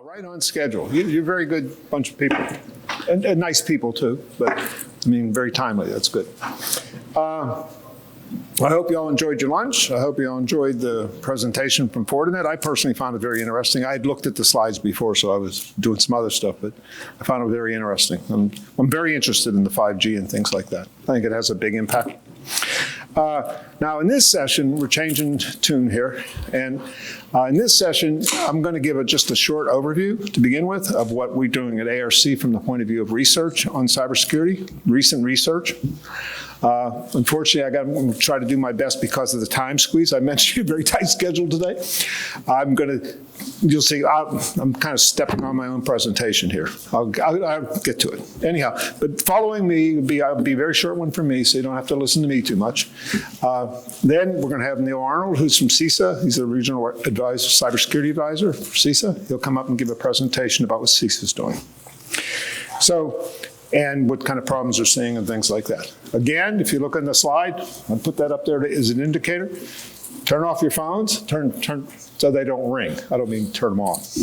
Right on schedule. You're a very good bunch of people, and nice people too, but I mean, very timely. That's good. I hope you all enjoyed your lunch. I hope you all enjoyed the presentation from Fortinet. I personally found it very interesting. I had looked at the slides before, so I was doing some other stuff, but I found it very interesting. I'm very interested in the 5G and things like that. I think it has a big impact. Now, in this session, we're changing tune here, and in this session, I'm going to give just a short overview to begin with of what we're doing at ARC from the point of view of research on cybersecurity, recent research. Unfortunately, I'm going to try to do my best because of the time squeeze. I mentioned a very tight schedule today. You'll see, I'm kind of stepping on my own presentation here. I'll get to it. Anyhow, but following me, I'll be a very short one from me, so you don't have to listen to me too much. Then we're going to have Neil Arnold, who's from CISA. He's the regional advisor, cybersecurity advisor for CISA. He'll come up and give a presentation about what CISA is doing. And what kind of problems they're seeing and things like that. Again, if you look on the slide, I'll put that up there as an indicator. Turn off your phones, turn so they don't ring. I don't mean turn them off.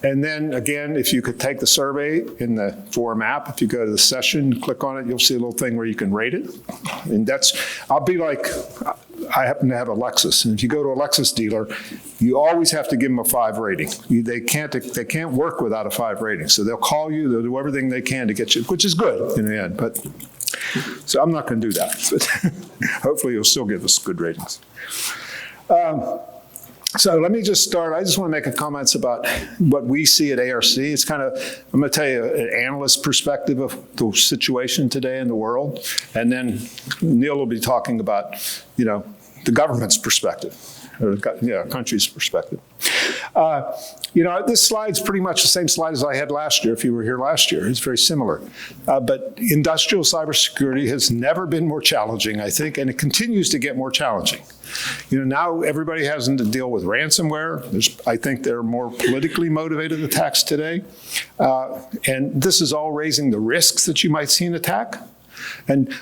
And then again, if you could take the survey in the forum app, if you go to the session, click on it, you'll see a little thing where you can rate it. And I'll be like, I happen to have a Lexus, and if you go to a Lexus dealer, you always have to give them a 5 rating. They can't work without a 5 rating. So they'll call you, they'll do everything they can to get you, which is good in the end. But so I'm not going to do that. But hopefully you'll still give us good ratings. So let me just start. I just want to make a comments about what we see at ARC. It's kind of, I'm going to tell you an analyst perspective of the situation today in the world. And then Neil will be talking about, the government's perspective, or country's perspective. This slide's pretty much the same slide as I had last year, if you were here last year. It's very similar. But industrial cybersecurity has never been more challenging, I think, and it continues to get more challenging. Now everybody has to deal with ransomware. I think there are more politically motivated attacks today. And this is all raising the risks that you might see an attack. And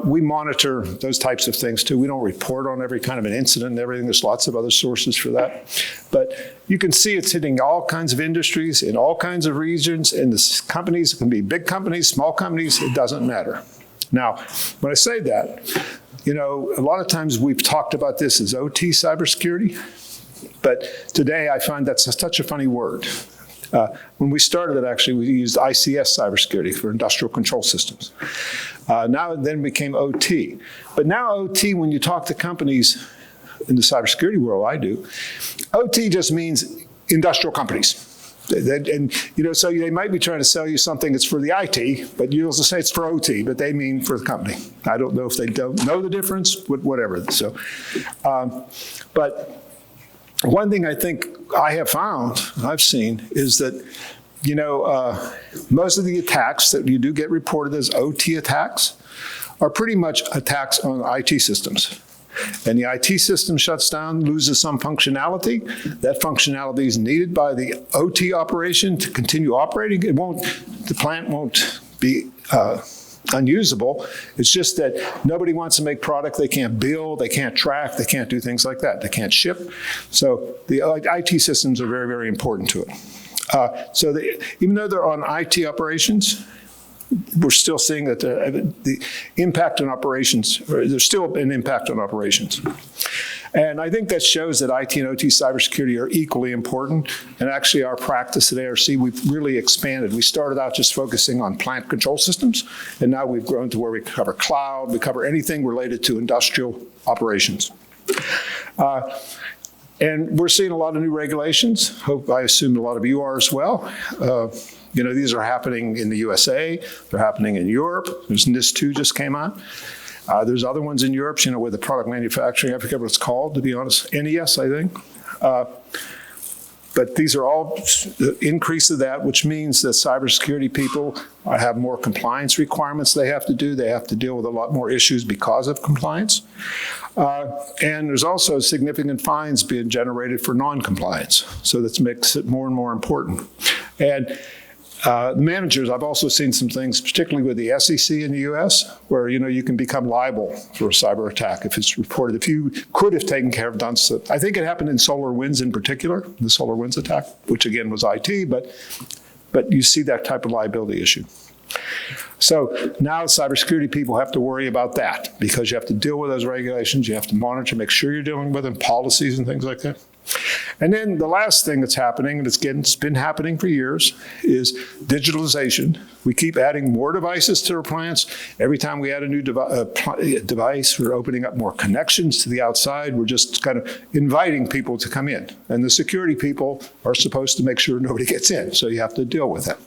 we monitor those types of things too. We don't report on every kind of an incident and everything. There's lots of other sources for that. But you can see it's hitting all kinds of industries in all kinds of regions. And the companies, it can be big companies, small companies, it doesn't matter. Now, when I say that, a lot of times we've talked about this as OT cybersecurity. But today I find that's such a funny word. When we started it, actually, we used ICS cybersecurity for industrial control systems. Now it then became OT. But now OT, when you talk to companies in the cybersecurity world, I do, OT just means industrial companies. So they might be trying to sell you something that's for the IT, but you also say it's for OT, but they mean for the company. I don't know if they don't know the difference, whatever. So, but one thing I think I have found, I've seen, is that, most of the attacks that you do get reported as OT attacks are pretty much attacks on IT systems. And the IT system shuts down, loses some functionality. That functionality is needed by the OT operation to continue operating. The plant won't be unusable. It's just that nobody wants to make product they can't build, they can't track, they can't do things like that. They can't ship. So the IT systems are very, very important to it. Even though they're on IT operations, we're still seeing that the impact on operations, there's still an impact on operations. And I think that shows that IT and OT cybersecurity are equally important. And actually our practice at ARC, we've really expanded. We started out just focusing on plant control systems, and now we've grown to where we cover cloud, we cover anything related to industrial operations. And we're seeing a lot of new regulations. I assume a lot of you are as well. These are happening in the USA, they're happening in Europe. There's NIS2 just came out. There's other ones in Europe, where the product manufacturing, I forget what it's called, to be honest, NES, I think. But these are all increase of that, which means that cybersecurity people have more compliance requirements they have to do. They have to deal with a lot more issues because of compliance. And there's also significant fines being generated for non-compliance. So that makes it more and more important. And Managers, I've also seen some things, particularly with the SEC in the US, where you can become liable for a cyber attack if it's reported. If you could have taken care of done so. I think it happened in SolarWinds in particular, the SolarWinds attack, which again was IT, but you see that type of liability issue. So now cybersecurity people have to worry about that because you have to deal with those regulations, you have to monitor, make sure you're dealing with them, policies and things like that. And then the last thing that's happening, and it's been happening for years, is digitalization. We keep adding more devices to our plants. Every time we add a new device, we're opening up more connections to the outside. We're just kind of inviting people to come in. And the security people are supposed to make sure nobody gets in, so you have to deal with that.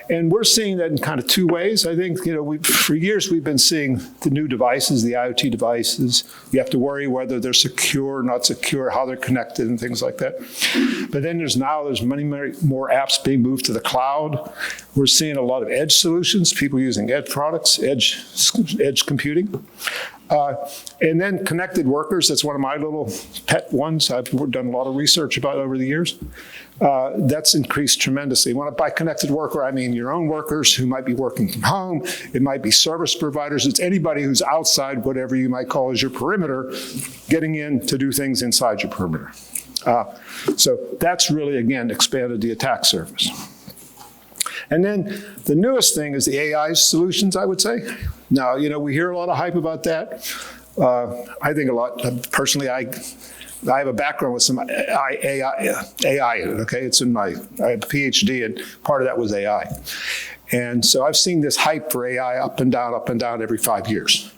And we're seeing that in kind of two ways. I think, for years we've been seeing the new devices, the IoT devices. You have to worry whether they're secure, not secure, how they're connected and things like that. But then there's many more apps being moved to the cloud. We're seeing a lot of edge solutions, people using edge products, edge computing. And then connected workers, that's one of my little pet ones I've done a lot of research about over the years. That's increased tremendously. By connected worker, I mean your own workers who might be working from home. It might be service providers. It's anybody who's outside whatever you might call as your perimeter, getting in to do things inside your perimeter. So that's really, again, expanded the attack surface. And then the newest thing is the AI solutions, I would say. Now, we hear a lot of hype about that. I think a lot, personally, I have a background with some AI in it, okay? It's in I have a PhD, and part of that was AI. And so I've seen this hype for AI up and down every 5 years.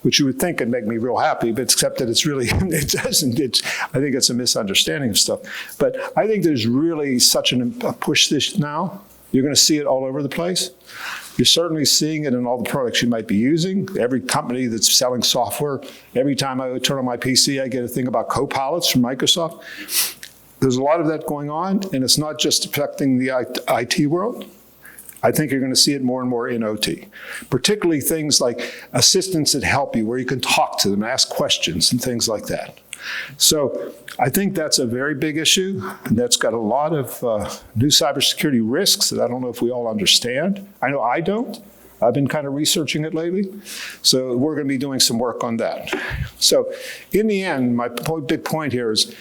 Which you would think would make me real happy, but except that it's really, it doesn't. I think it's a misunderstanding of stuff. But I think there's really such a push this now. You're going to see it all over the place. You're certainly seeing it in all the products you might be using. Every company that's selling software, every time I turn on my PC, I get a thing about copilots from Microsoft. There's a lot of that going on, and it's not just affecting the IT world. I think you're going to see it more and more in OT, particularly things like assistants that help you, where you can talk to them, ask questions, and things like that. So I think that's a very big issue, and that's got a lot of new cybersecurity risks that I don't know if we all understand. I know I don't. I've been kind of researching it lately. So we're going to be doing some work on that. So in the end, my big point here is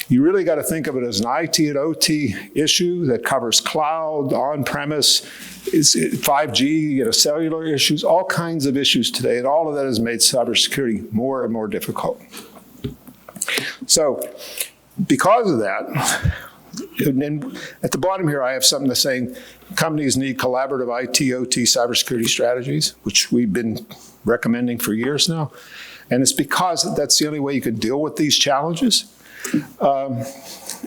you really got to think of it as an IT and OT issue that covers cloud, on-premise, 5G, cellular issues, all kinds of issues today, and all of that has made cybersecurity more and more difficult. So because of that, and at the bottom here I have something that's saying companies need collaborative IT, OT, cybersecurity strategies, which we've been recommending for years now. And it's because that's the only way you can deal with these challenges.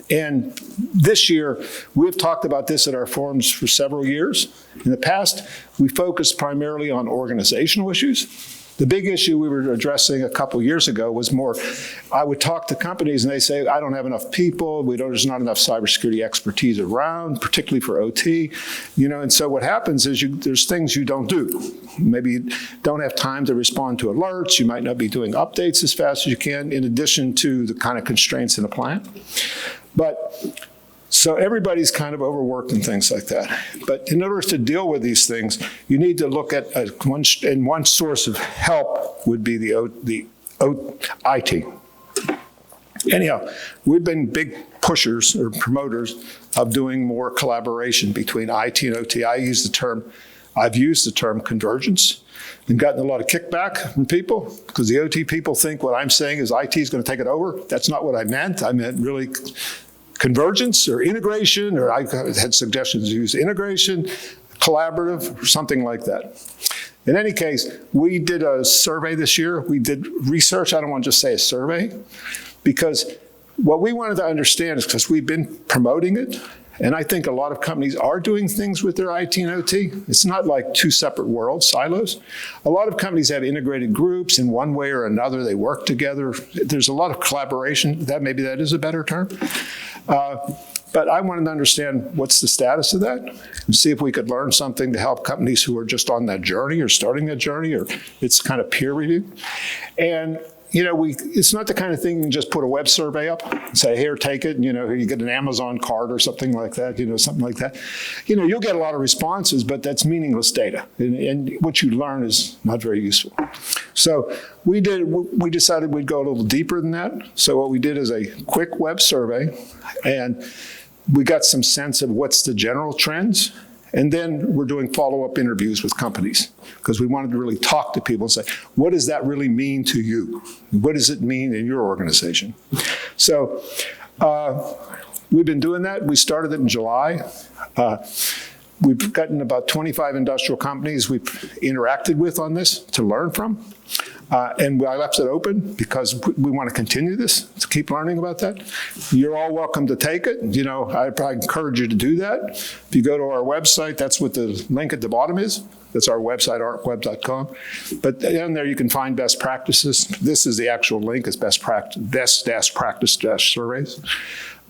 And this year, we've talked about this at our forums for several years. In the past, we focused primarily on organizational issues. The big issue we were addressing a couple years ago was more, I would talk to companies and they say, I don't have enough people, there's not enough cybersecurity expertise around, particularly for OT. And so what happens is there's things you don't do. Maybe you don't have time to respond to alerts, you might not be doing updates as fast as you can, in addition to the kind of constraints in a plant. So everybody's kind of overworked and things like that. But in order to deal with these things, you need to look at one source of help would be the IT. Anyhow, we've been big pushers or promoters of doing more collaboration between IT and OT. I've used the term convergence and gotten a lot of kickback from people because the OT people think what I'm saying is IT is going to take it over. That's not what I meant. I meant really convergence or integration, or I had suggestions to use integration, collaborative, or something like that. In any case, we did a survey this year. We did research. I don't want to just say a survey, because what we wanted to understand is, because we've been promoting it, and I think a lot of companies are doing things with their IT and OT. It's not like two separate worlds, silos. A lot of companies have integrated groups in one way or another. They work together. There's a lot of collaboration. Maybe that is a better term. But I wanted to understand what's the status of that and see if we could learn something to help companies who are just on that journey or starting that journey, or it's kind of peer reviewed. And it's not the kind of thing you can just put a web survey up and say, here, take it, and, you get an Amazon card or something like that, something like that. You'll get a lot of responses, but that's meaningless data, and what you learn is not very useful. So we decided we'd go a little deeper than that. So what we did is a quick web survey, and we got some sense of what's the general trends. And then we're doing follow-up interviews with companies because we wanted to really talk to people and say, what does that really mean to you? What does it mean in your organization? So we've been doing that. We started it in July. We've gotten about 25 industrial companies we've interacted with on this to learn from. And I left it open because we want to continue this, to keep learning about that. You're all welcome to take it. I probably encourage you to do that. If you go to our website, that's what the link at the bottom is. That's our website, arcweb.com. But in there you can find best practices. This is the actual link, it's best-practice-surveys.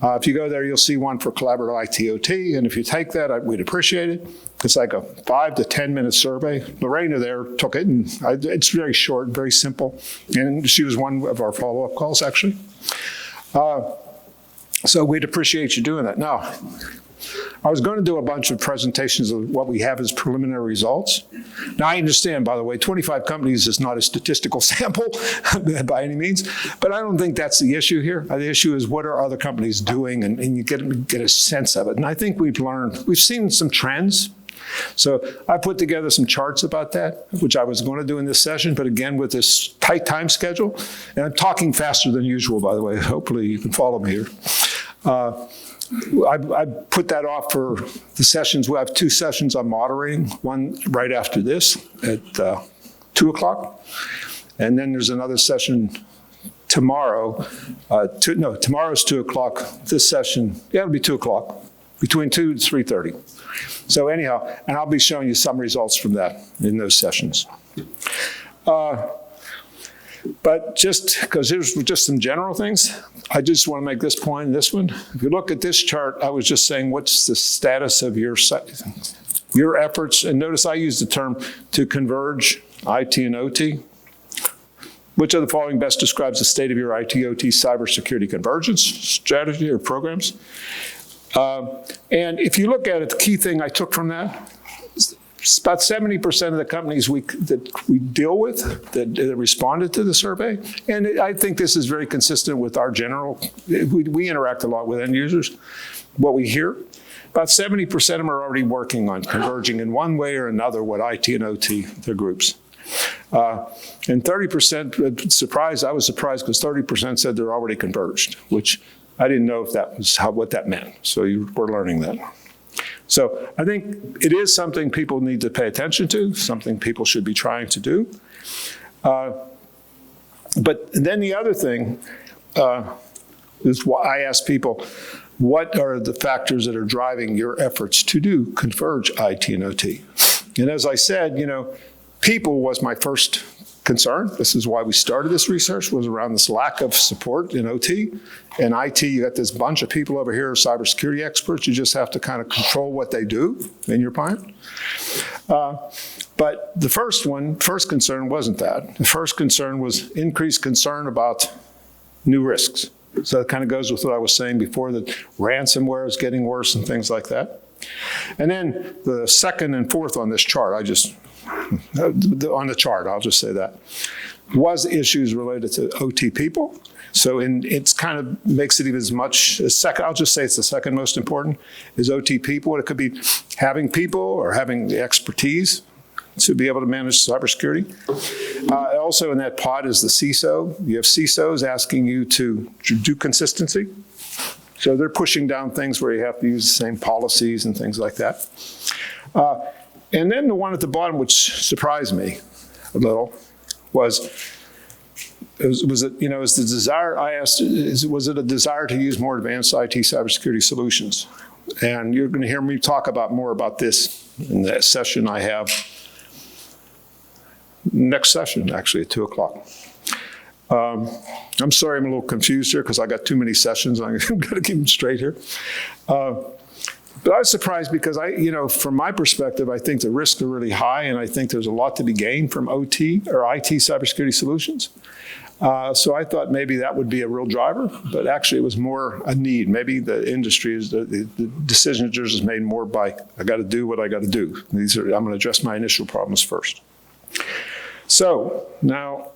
If you go there, you'll see one for collaborative IT/OT, and if you take that, we'd appreciate it. It's like a 5 to 10 minute survey. Lorena there took it, and it's very short, very simple, and she was one of our follow-up calls, actually. So we'd appreciate you doing that. Now, I was going to do a bunch of presentations of what we have as preliminary results. Now, I understand, by the way, 25 companies is not a statistical sample by any means, but I don't think that's the issue here. The issue is what are other companies doing, and you get a sense of it. And I think we've seen some trends. So I put together some charts about that, which I was going to do in this session, but again, with this tight time schedule, and I'm talking faster than usual, by the way. Hopefully you can follow me here. I put that off for the sessions. We have 2 sessions I'm moderating, one right after this at 2 o'clock. And then there's another session tomorrow. Tomorrow's 2 o'clock. This session, it'll be 2 o'clock, between 2 and 3:30. So anyhow, and I'll be showing you some results from that in those sessions. But just because here's just some general things, I just want to make this point in this one. If you look at this chart, I was just saying, what's the status of your efforts? And notice I use the term to converge IT and OT. Which of the following best describes the state of your IT/OT cybersecurity convergence strategy or programs? And if you look at it, the key thing I took from that, it's about 70% of the companies that we deal with that responded to the survey. And I think this is very consistent with our general, we interact a lot with end users. What we hear, about 70% of them are already working on converging in one way or another with IT and OT, their groups. And 30%, I was surprised because 30% said they're already converged, which I didn't know if that was what that meant. So we're learning that. So I think it is something people need to pay attention to, something people should be trying to do. But then the other thing is why I ask people, what are the factors that are driving your efforts to do converge IT and OT? And as I said, people was my first concern. This is why we started this research, was around this lack of support in OT. In IT, you got this bunch of people over here, cybersecurity experts. You just have to kind of control what they do in your plant. But the first concern wasn't that. The first concern was increased concern about new risks. So it kind of goes with what I was saying before, that ransomware is getting worse and things like that. And then the second and fourth on this chart, on the chart, I'll just say that, was issues related to OT people. So it's kind of makes it even as much as second, I'll just say it's the second most important, is OT people. It could be having people or having the expertise to be able to manage cybersecurity. Also in that pod is the CISO. You have CISOs asking you to do consistency. So they're pushing down things where you have to use the same policies and things like that. And then the one at the bottom, which surprised me a little, was the desire, I asked, was it a desire to use more advanced IT cybersecurity solutions? And you're going to hear me talk more about this in the session I have, next session, actually, at 2 o'clock. I'm sorry I'm a little confused here because I got too many sessions. I'm going to keep them straight here. But I was surprised because from my perspective, I think the risks are really high, and I think there's a lot to be gained from OT or IT cybersecurity solutions. So I thought maybe that would be a real driver, but actually it was more a need. Maybe the industry, the decision makers is made more by, I got to do what I got to do. I'm going to address my initial problems first. So now,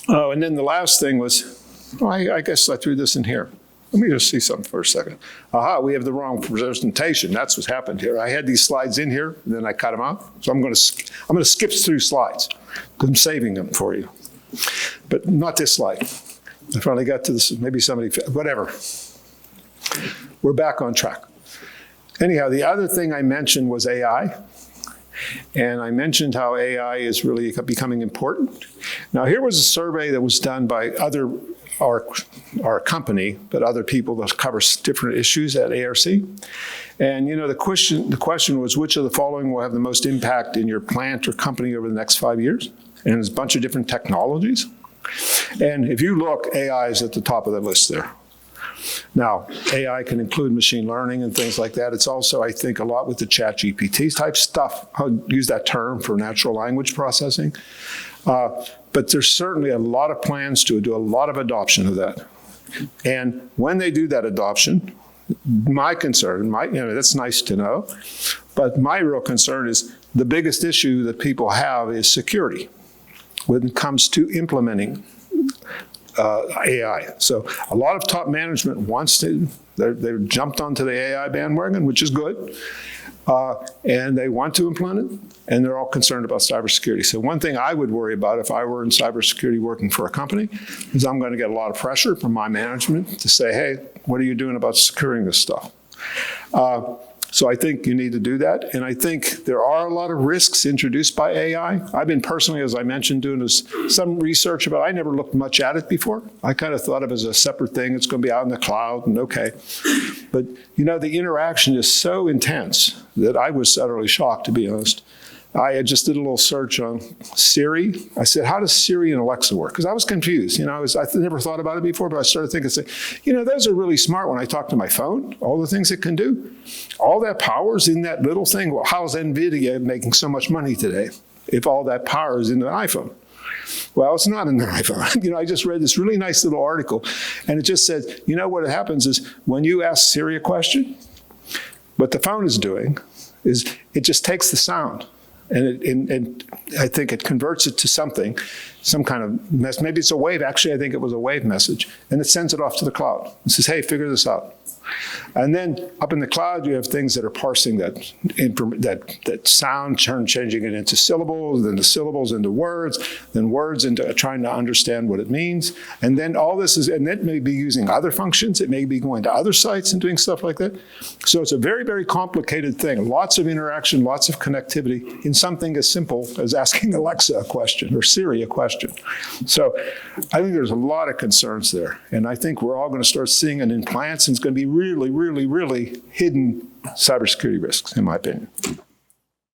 and then the last thing was, I guess I threw this in here. Let me just see something for a second. Aha, we have the wrong presentation. That's what's happened here. I had these slides in here, and then I cut them out. So I'm going to skip through slides because I'm saving them for you. But not this slide. I finally got to this, maybe somebody, whatever. We're back on track. Anyhow, the other thing I mentioned was AI. And I mentioned how AI is really becoming important. Now, here was a survey that was done by our company, but other people that cover different issues at ARC. And you know, the question was, which of the following will have the most impact in your plant or company over the next 5 years? And there's a bunch of different technologies. And if you look, AI is at the top of the list there. Now, AI can include machine learning and things like that. It's also, I think, a lot with the ChatGPT type stuff. I'll use that term for natural language processing. But there's certainly a lot of plans to do a lot of adoption of that. And when they do that adoption, my concern, that's nice to know, but my real concern is the biggest issue that people have is security when it comes to implementing AI. So a lot of top management wants to, they've jumped onto the AI bandwagon, which is good, and they want to implement it, and they're all concerned about cybersecurity. So one thing I would worry about if I were in cybersecurity working for a company is I'm going to get a lot of pressure from my management to say, hey, what are you doing about securing this stuff? So I think you need to do that. And I think there are a lot of risks introduced by AI. I've been personally, as I mentioned, doing some research about it. I never looked much at it before. I kind of thought of it as a separate thing. It's going to be out in the cloud and okay. But you know, the interaction is so intense that I was utterly shocked, to be honest. I just did a little search on Siri. I said, how does Siri and Alexa work? Because I was confused. You know, I never thought about it before, but I started thinking, you know, those are really smart when I talk to my phone, all the things it can do. All that power's in that little thing. Well, how's NVIDIA making so much money today if all that power is in the iPhone? Well, it's not in the iPhone. You know, I just read this really nice little article, and it just says, you know, what happens is when you ask Siri a question, what the phone is doing is it just takes the sound. And I think it converts it to something, some kind of message. Maybe it's a wave. Actually, I think it was a wave message. And it sends it off to the cloud. It says, hey, figure this out. And then up in the cloud, you have things that are parsing that sound, changing it into syllables, then the syllables into words, then words into trying to understand what it means. And then all this is, and it may be using other functions. It may be going to other sites and doing stuff like that. So it's a very, very complicated thing. Lots of interaction, lots of connectivity in something as simple as asking Alexa a question or Siri a question. So I think there's a lot of concerns there. And I think we're all going to start seeing it in plants, and it's going to be really, really, really hidden cybersecurity risks, in my opinion.